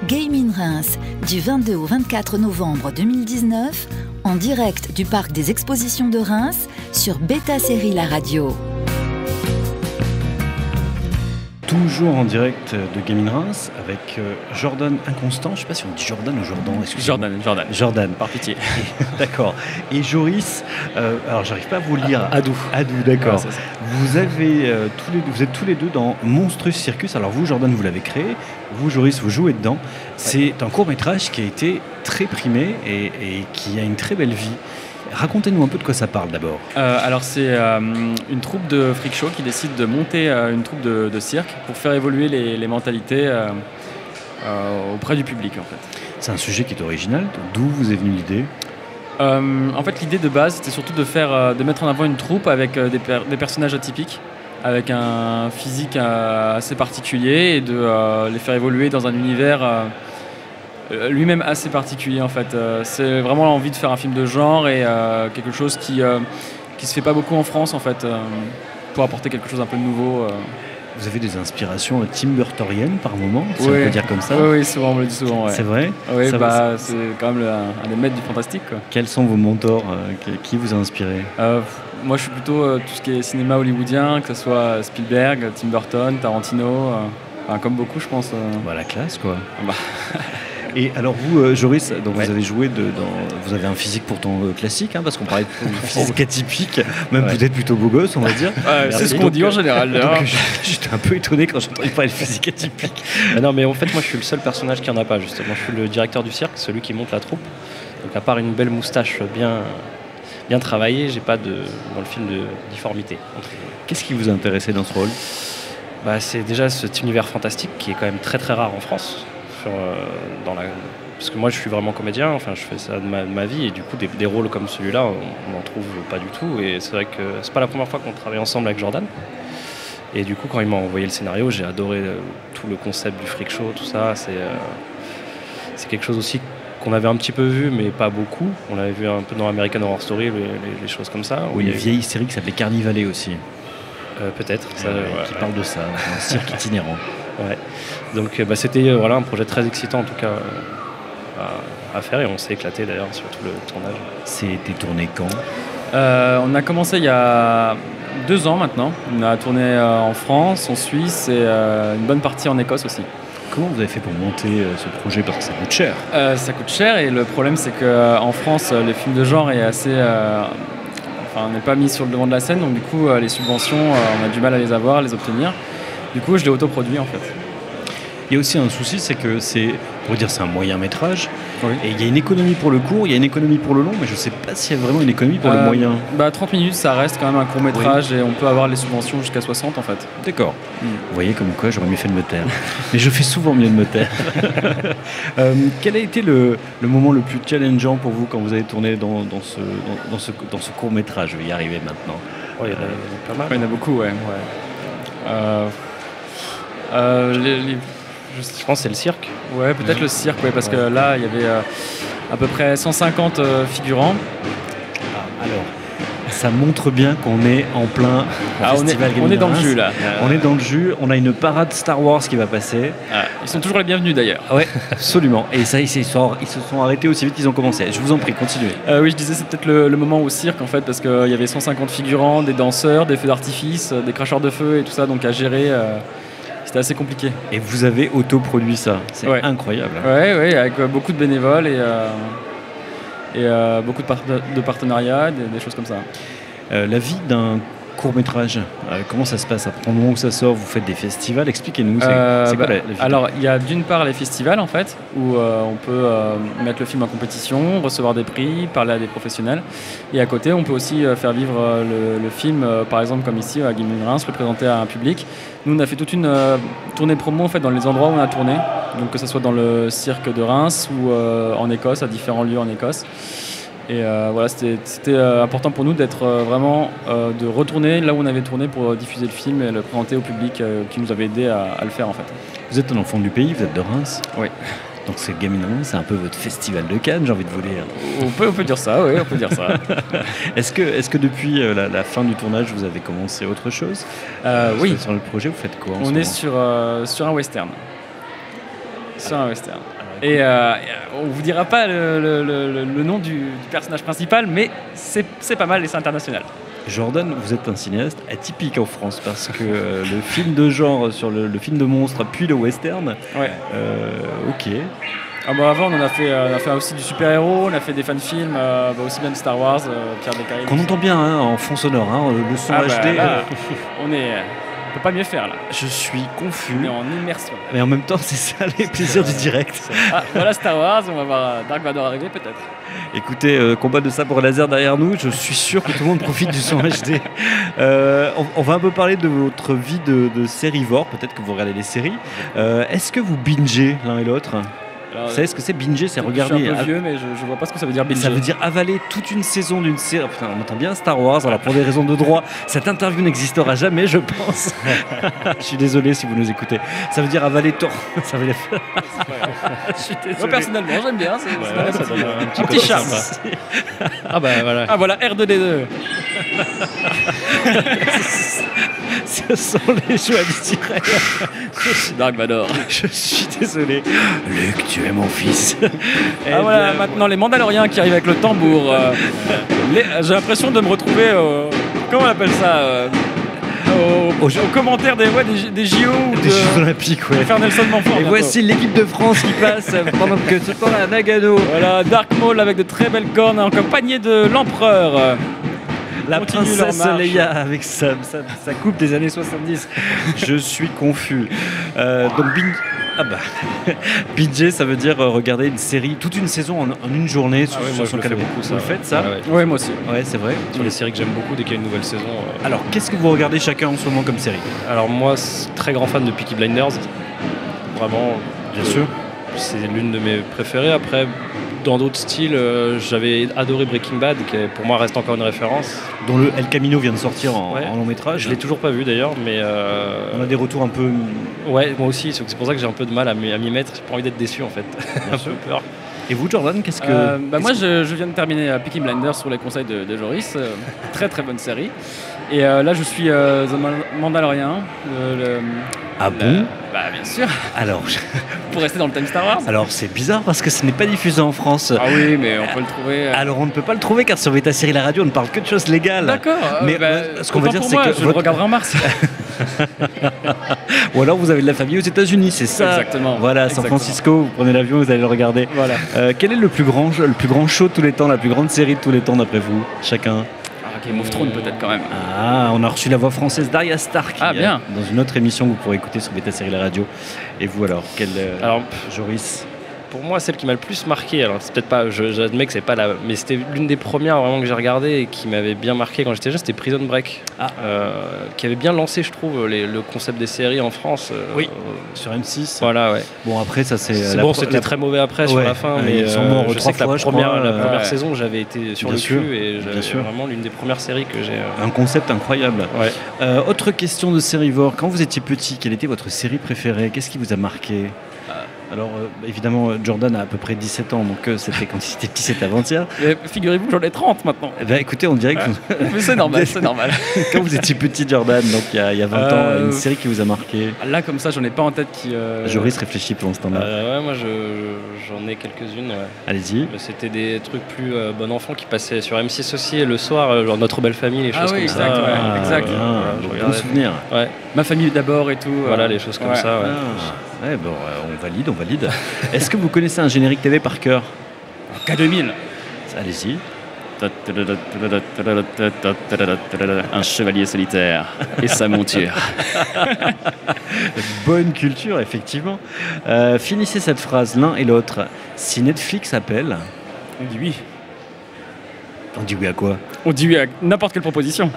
Game in Reims, du 22 au 24 novembre 2019, en direct du Parc des Expositions de Reims, sur Beta Série La Radio. Toujours en direct de Game in Reims avec Jordan Inconstant. Je ne sais pas si on dit Jordan ou Jordan. Jordan. Par pitié. D'accord. Et Joris, alors j'arrive pas à vous le lire. Adou, d'accord. Ouais, vous êtes tous les deux dans Monstrous Circus. Alors vous, Jordan, vous l'avez créé. Vous, Joris, vous jouez dedans. C'est un court-métrage qui a été très primé et qui a une très belle vie. Racontez-nous un peu de quoi ça parle d'abord. Alors c'est une troupe de freak show qui décide de monter une troupe de cirque pour faire évoluer les mentalités auprès du public en fait. C'est un sujet qui est original. D'où vous est venue l'idée ? En fait l'idée de base c'était surtout de mettre en avant une troupe avec des personnages atypiques, avec un physique assez particulier et de les faire évoluer dans un univers lui-même assez particulier en fait. C'est vraiment l'envie de faire un film de genre et quelque chose qui se fait pas beaucoup en France en fait, pour apporter quelque chose un peu de nouveau. Vous avez des inspirations Tim Burtoniennes par moment, si on peut dire comme ça. Oui, souvent, on me le dit souvent. Ouais. C'est vrai ? Oui, c'est quand même un des maîtres du fantastique, quoi. Quels sont vos mentors ? Qui vous a inspiré ? Moi, je suis plutôt tout ce qui est cinéma hollywoodien, que ce soit Spielberg, Tim Burton, Tarantino, comme beaucoup, je pense. La classe, quoi. Et alors vous, Joris, donc vous avez joué vous avez un physique pourtant classique, parce qu'on parlait de physique atypique, même peut-être plutôt beau gosse, on va dire. C'est ce qu'on dit en général. Donc, j'étais un peu étonné quand j'ai entendu parler de physique atypique. Non, mais en fait, moi, je suis le seul personnage qui en a pas, justement. Je suis le directeur du cirque, celui qui monte la troupe. Donc, à part une belle moustache bien travaillée, j'ai pas dans le film de difformité. Qu'est-ce qui vous a intéressé dans ce rôle ? C'est déjà cet univers fantastique qui est quand même très très rare en France. Parce que moi je suis vraiment comédien, je fais ça de ma vie et du coup des rôles comme celui-là on n'en trouve pas du tout et c'est vrai que c'est pas la première fois qu'on travaille ensemble avec Jordan et du coup quand il m'a envoyé le scénario j'ai adoré tout le concept du freak show, tout ça, c'est quelque chose aussi qu'on avait un petit peu vu mais pas beaucoup, on l'avait vu un peu dans American Horror Story, les choses comme ça. Oui, une vieille série qui s'appelait Carnivàle aussi. Peut-être. Qui parle de ça, un cirque itinérant. Ouais. Donc c'était un projet très excitant en tout cas à faire et on s'est éclaté d'ailleurs sur tout le tournage. C'était tourné quand ? On a commencé il y a 2 ans maintenant. On a tourné en France, en Suisse et une bonne partie en Écosse aussi. Comment vous avez fait pour monter ce projet ? Parce que ça coûte cher. Ça coûte cher et le problème c'est qu'en France les films de genre est assez... on n'est pas mis sur le devant de la scène donc du coup les subventions on a du mal à les avoir, à les obtenir. Du coup, je l'ai autoproduit en fait. Il y a aussi un souci, c'est que c'est un moyen métrage. Oui. Et il y a une économie pour le court, il y a une économie pour le long, mais je ne sais pas s'il y a vraiment une économie pour le moyen. 30 minutes, ça reste quand même un court métrage et on peut avoir les subventions jusqu'à 60 en fait. D'accord. Vous voyez comme quoi j'aurais mieux fait de me taire. Mais je fais souvent mieux de me taire. Quel a été le moment le plus challengeant pour vous quand vous avez tourné dans ce court métrage ? Je vais y arriver maintenant. Il y en a pas mal. Il y en a beaucoup, ouais. Je pense que c'est le cirque. Ouais, peut-être le cirque, parce que là, il y avait à peu près 150 figurants. Alors, ça montre bien qu'on est en plein festival Game in Reims. On est dans le jus, là. On est dans le jus. On a une parade Star Wars qui va passer. Ils sont toujours les bienvenus, d'ailleurs. Oui, absolument. Et ça, ils se sont arrêtés aussi vite qu'ils ont commencé. Je vous en prie, continuez. Oui, je disais, c'est peut-être le moment au cirque, en fait, parce qu'il y avait 150 figurants, des danseurs, des feux d'artifice, des cracheurs de feu et tout ça, donc à gérer... C'était assez compliqué. Et vous avez autoproduit ça, c'est incroyable. Oui, avec beaucoup de bénévoles et beaucoup de partenariats, des choses comme ça. La vie d'un court-métrage, comment ça se passe ? Après le moment où ça sort, vous faites des festivals, expliquez-nous, c'est quoi la vie ? Alors, il y a d'une part les festivals, en fait, où on peut mettre le film en compétition, recevoir des prix, parler à des professionnels. Et à côté, on peut aussi faire vivre le film, par exemple, comme ici, à Game in Reims, le présenter à un public. Nous, on a fait toute une tournée promo, en fait, dans les endroits où on a tourné. Donc, que ce soit dans le cirque de Reims ou en Écosse, à différents lieux en Écosse. Et c'était important pour nous d'être vraiment de retourner là où on avait tourné pour diffuser le film et le présenter au public qui nous avait aidé à le faire en fait. Vous êtes un enfant du pays, vous êtes de Reims ? Oui. Donc c'est Game in Reims, c'est un peu votre festival de Cannes, j'ai envie de vous dire. On peut dire ça, oui, on peut dire ça. Est-ce que depuis la fin du tournage, vous avez commencé autre chose ? Oui. Sur le projet, vous faites quoi ? On est sur un western. Sur un western. Et on vous dira pas le nom du personnage principal, mais c'est pas mal et c'est international. Jordan, vous êtes un cinéaste atypique en France parce que le film de genre sur le film de monstre puis le western. Ouais. Ok. Ah bah avant on a fait aussi du super-héros, on a fait des fan-films, aussi bien de Star Wars, Pierre des Caraïbes. Qu'on entend bien en fond sonore, le son HD. Là, on peut pas mieux faire là. Je suis confus. On est en immersion. Mais en même temps, c'est ça les plaisirs du direct. Voilà Star Wars, on va voir Dark Vador arriver peut-être. Écoutez, combat de sabre laser derrière nous, je suis sûr que tout le monde profite du son HD. On va un peu parler de votre vie de sérivore, peut-être que vous regardez les séries. Est-ce que vous bingez l'un et l'autre ? Alors, vous savez ce que c'est binger? C'est regarder. Je suis un peu vieux, mais je vois pas ce que ça veut dire binger. Ça veut dire avaler toute une saison d'une série. Putain, on entend bien Star Wars, alors pour des raisons de droit, cette interview n'existera jamais, je pense. Je suis désolé si vous nous écoutez. Ça veut dire avaler tant. Ça veut dire. Je suis désolé. Moi personnellement, j'aime bien. Ça donne un petit charme. Ah bah voilà. Ah voilà, R2D2. Ce sont les joies du direct. Dark Vador. Je suis désolé. Luc, tu es mon fils. Voilà, maintenant les Mandaloriens qui arrivent avec le tambour. J'ai l'impression de me retrouver comment on appelle ça aux commentaires des JO ou des Jeux Olympiques, ouais. Faire Nelson Montfort. Et voici l'équipe de France qui passe pendant que ce temps à Nagano. Voilà, Dark Maul avec de très belles cornes en compagnie de l'empereur. La princesse Leia avec sa coupe des années 70. Je suis confus. Donc binger, ça veut dire regarder une série, toute une saison en une journée sur son canapé. Vous le faites ça? Oui, moi aussi. Ouais, c'est vrai. Sur les séries que j'aime beaucoup, dès qu'il y a une nouvelle saison. Alors, qu'est-ce que vous regardez chacun en ce moment comme série? Alors moi, très grand fan de Peaky Blinders. Vraiment, bien sûr. C'est l'une de mes préférées. Après, dans d'autres styles, j'avais adoré Breaking Bad, qui pour moi reste encore une référence. Dont le El Camino vient de sortir en long métrage. Je l'ai toujours pas vu d'ailleurs, mais... On a des retours un peu... Ouais, moi aussi, c'est pour ça que j'ai un peu de mal à m'y mettre. J'ai pas envie d'être déçu en fait. Bien sûr. Peur. Et vous, Jordan, qu'est-ce que... Moi, je viens de terminer Peaky Blinders sur les conseils de Joris. Très très bonne série. Et là, je suis The Mandalorian. Bon Bah bien sûr. Alors, pour rester dans le thème Star Wars. Alors c'est bizarre parce que ce n'est pas diffusé en France. Ah oui, mais on peut le trouver. Alors on ne peut pas le trouver car sur Beta Série La Radio on ne parle que de choses légales. D'accord. Mais ce qu'on va dire c'est que je le regarderai en mars. Ou alors vous avez de la famille aux États-Unis, c'est ça. Exactement. Voilà, San Francisco, vous prenez l'avion, vous allez le regarder. Voilà. Quel est le plus grand show de tous les temps, la plus grande série de tous les temps d'après vous, chacun? Game of Thrones peut-être quand même. Ah, on a reçu la voix française d'Arya Stark bien. Dans une autre émission que vous pourrez écouter sur Beta Série La Radio. Et vous alors, Joris? Pour moi, celle qui m'a le plus marqué, alors c'est peut-être pas, j'admets que c'est pas la, mais c'était l'une des premières vraiment que j'ai regardé et qui m'avait bien marqué quand j'étais jeune, c'était Prison Break, qui avait bien lancé, je trouve, le concept des séries en France. Oui, sur M6. Voilà, ouais. Bon, après, ça c'est. C'était très mauvais après sur la fin, mais ils sont morts je sais que la première saison, j'avais été sur le cul et j'avais vraiment l'une des premières séries que j'ai. Un concept incroyable. Ouais. Autre question de sérivore, quand vous étiez petit, quelle était votre série préférée? Qu'est-ce qui vous a marqué? Alors, évidemment, Jordan a à peu près 17 ans, donc c'était quand il était petit, c'était avant-hier. Figurez-vous que j'en ai 30 maintenant. Écoutez, on dirait que... Mais c'est normal, c'est normal. Quand vous étiez petit, Jordan, donc il y a 20 ans, une série qui vous a marqué? Là, comme ça, j'en ai pas en tête qui... Joris réfléchit pendant ce temps-là. Ouais, moi, j'en ai quelques-unes, ouais. Allez-y. C'était des trucs plus bon enfant qui passaient sur M6 aussi, et le soir, genre Notre Belle Famille, les choses comme ça. Exact. Bon souvenir. Ouais. Ma famille d'abord et tout. Voilà, les choses comme ça, ouais. Ouais, bon, on valide. Est-ce que vous connaissez un générique TV par cœur? K2000. Allez-y. Un chevalier solitaire et sa monture. Bonne culture, effectivement. Finissez cette phrase l'un et l'autre. Si Netflix appelle... On dit oui. On dit oui à quoi? On dit oui à n'importe quelle proposition.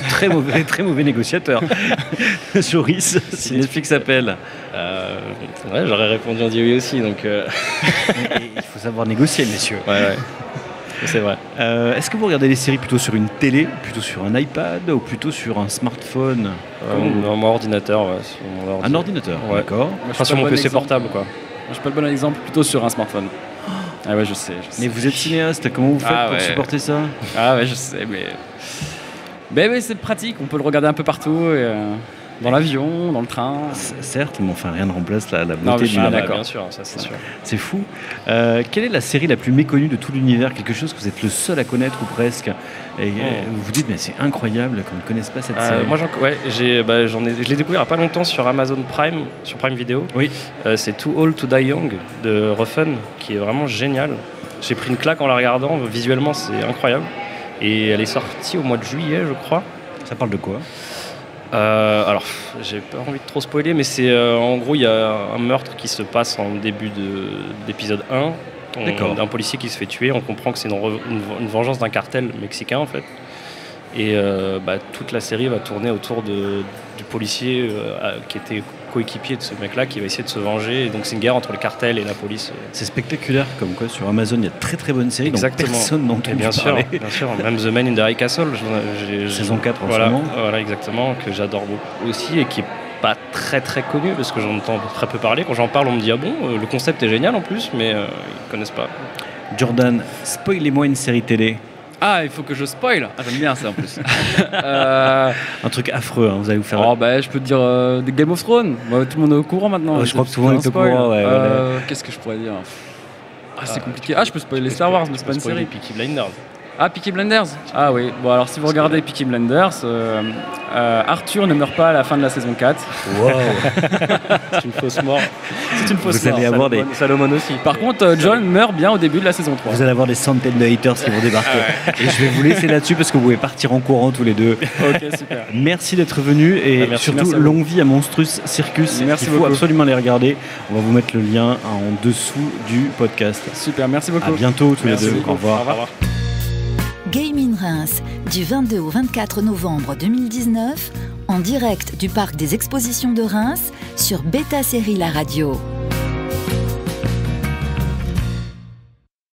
Très mauvais négociateur. Joris, si Netflix appelle. Ouais, j'aurais répondu on dit oui aussi. Donc, il faut savoir négocier, messieurs. Ouais. C'est vrai. Est-ce que vous regardez les séries plutôt sur une télé, plutôt sur un iPad ou plutôt sur un smartphone? Mon ordinateur, ouais. Sur mon ordinateur. Un ordinateur, ouais. D'accord. Enfin, sur mon PC portable, quoi. Je suis pas le bon exemple, plutôt sur un smartphone. Ah ouais, je sais. Mais vous êtes cinéaste, comment vous faites pour supporter ça? Ah ouais, je sais, mais c'est pratique, on peut le regarder un peu partout. Dans l'avion, dans le train. Certes, mais enfin rien ne remplace la Non, beauté mais je du suis label. d'accord. Bien sûr, ça c'est sûr. C'est fou. Quelle est la série la plus méconnue de tout l'univers? Quelque chose que vous êtes le seul à connaître ou presque. Et vous vous dites, mais c'est incroyable qu'on ne connaisse pas cette série. Moi, je l'ai découvert il n'y a pas longtemps sur Amazon Prime, sur Prime Video. Oui. C'est Too Old to Die Young de Ruffin, qui est vraiment génial. J'ai pris une claque en la regardant. Visuellement, c'est incroyable. Et elle est sortie au mois de juillet, je crois. Ça parle de quoi? Alors, j'ai pas envie de trop spoiler, mais c'est en gros, il y a un meurtre qui se passe en début d'épisode 1. D'accord. D'un policier qui se fait tuer. On comprend que c'est une vengeance d'un cartel mexicain, en fait. Et toute la série va tourner autour du policier qui était coéquipier de ce mec-là, qui va essayer de se venger. Et donc, c'est une guerre entre le cartel et la police. C'est spectaculaire, comme quoi sur Amazon, il y a de très très bonnes séries dont personne n'entend parler. Bien sûr, même The Man in the High Castle. Saison 4 en ce voilà, moment. voilà, exactement, que j'adore beaucoup aussi et qui est pas très très connu parce que j'en entends très peu parler. Quand j'en parle, on me dit ah bon, le concept est génial en plus, mais ils connaissent pas. Jordan, spoilez-moi une série télé. Ah, il faut que je spoil. Ah, j'aime bien ça en plus. Un truc affreux, hein, vous allez vous faire... Je peux te dire des Game of Thrones. Bah, tout le monde est au courant maintenant. Je crois que tout le monde est au courant. Ouais, Qu'est-ce que je pourrais dire? C'est compliqué. Je peux spoiler Star Wars, mais c'est pas une série. Peaky Blinders. Ah, Peaky Blinders. Ah oui. Bon, alors si vous regardez Peaky Blinders, Arthur ne meurt pas à la fin de la saison 4. Wow. C'est une fausse mort. C'est une fausse Vous mort. allez avoir des... Salomon aussi. Par contre, John meurt bien au début de la saison 3. Vous allez avoir des centaines de haters qui vont débarquer. Et je vais vous laisser là-dessus parce que vous pouvez partir en courant tous les deux. Ok, super. Merci d'être venu et merci surtout à vous. longue vie à Monstrous Circus. Merci Il faut beaucoup. absolument les regarder. On va vous mettre le lien en dessous du podcast. Super, merci beaucoup. À bientôt tous Merci les deux. beaucoup. Au revoir. Au revoir. Game in Reims, du 22 au 24 novembre 2019, en direct du Parc des Expositions de Reims, sur Beta Série La Radio.